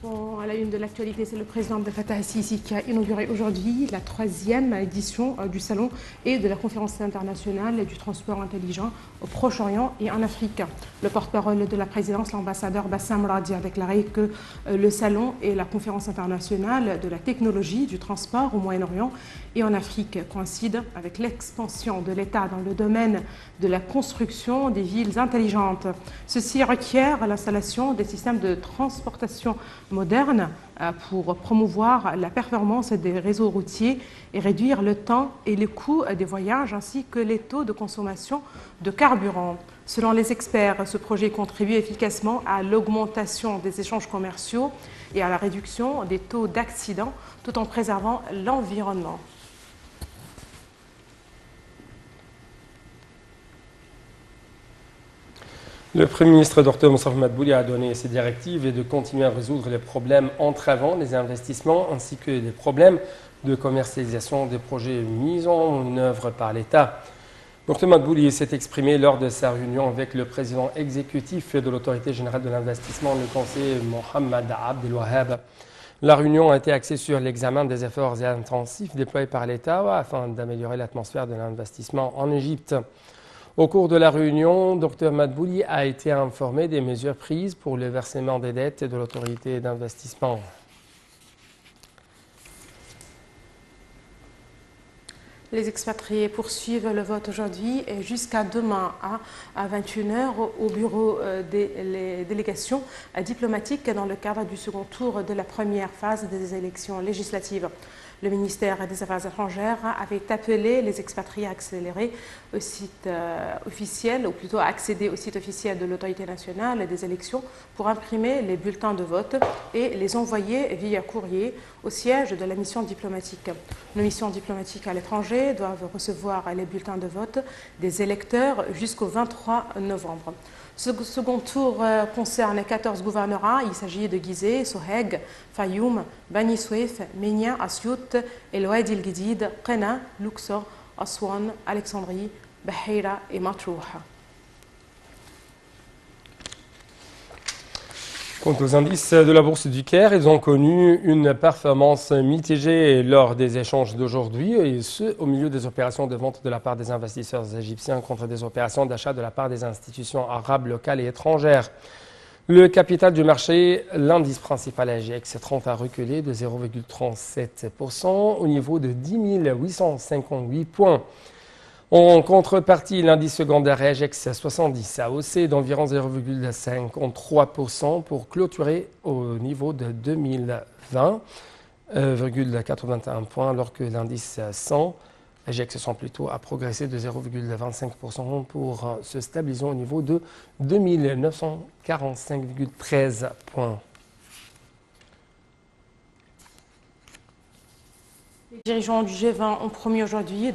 Bon, à la une de l'actualité, c'est le président Abdel Fattah el-Sisi qui a inauguré aujourd'hui la 3e édition du Salon et de la conférence internationale du transport intelligent au Proche-Orient et en Afrique. Le porte-parole de la présidence, l'ambassadeur Bassam Radi, a déclaré que le Salon et la conférence internationale de la technologie du transport au Moyen-Orient et en Afrique coïncident avec l'expansion de l'État dans le domaine de la construction des villes intelligentes. Ceci requiert l'installation des systèmes de transportation modernes pour promouvoir la performance des réseaux routiers et réduire le temps et les coûts des voyages ainsi que les taux de consommation de carburant. Selon les experts, ce projet contribue efficacement à l'augmentation des échanges commerciaux et à la réduction des taux d'accidents tout en préservant l'environnement. Le Premier ministre Dr Moustapha Madbouli a donné ses directives et de continuer à résoudre les problèmes entravant les investissements ainsi que les problèmes de commercialisation des projets mis en œuvre par l'État. Dr Madbouli s'est exprimé lors de sa réunion avec le président exécutif de l'Autorité générale de l'investissement, le conseiller Mohamed Abdel Wahab. La réunion a été axée sur l'examen des efforts intensifs déployés par l'État afin d'améliorer l'atmosphère de l'investissement en Égypte. Au cours de la réunion, Dr Madbouli a été informé des mesures prises pour le versement des dettes de l'autorité d'investissement. Les expatriés poursuivent le vote aujourd'hui et jusqu'à demain à 21h au bureau des délégations diplomatiques dans le cadre du second tour de la première phase des élections législatives. Le ministère des Affaires étrangères avait appelé les expatriés à accélérer au site officiel, ou plutôt à accéder au site officiel de l'autorité nationale des élections pour imprimer les bulletins de vote et les envoyer via courrier au siège de la mission diplomatique. Nos missions diplomatiques à l'étranger doivent recevoir les bulletins de vote des électeurs jusqu'au 23 novembre. Ce second tour concerne 14 gouvernorats. Il s'agit de Gizeh, Soheg, Fayoum, Bani Souef, Ménia, Asyut, El Oued El Gidid, Qena, Luxor, Aswan, Alexandrie, Bahira et Matrouha. Quant aux indices de la bourse du Caire, ils ont connu une performance mitigée lors des échanges d'aujourd'hui, et ce, au milieu des opérations de vente de la part des investisseurs égyptiens contre des opérations d'achat de la part des institutions arabes locales et étrangères. Le capital du marché, l'indice principal AGX 30 a reculé de 0,37% au niveau de 10 858 points. En contrepartie, l'indice secondaire AGX 70 a haussé d'environ 0,53% pour clôturer au niveau de 2020,81 points, alors que l'indice 100, AGX 100 plutôt, a progressé de 0,25% pour se stabiliser au niveau de 2945,13 points. Les dirigeants du G20 ont promis aujourd'hui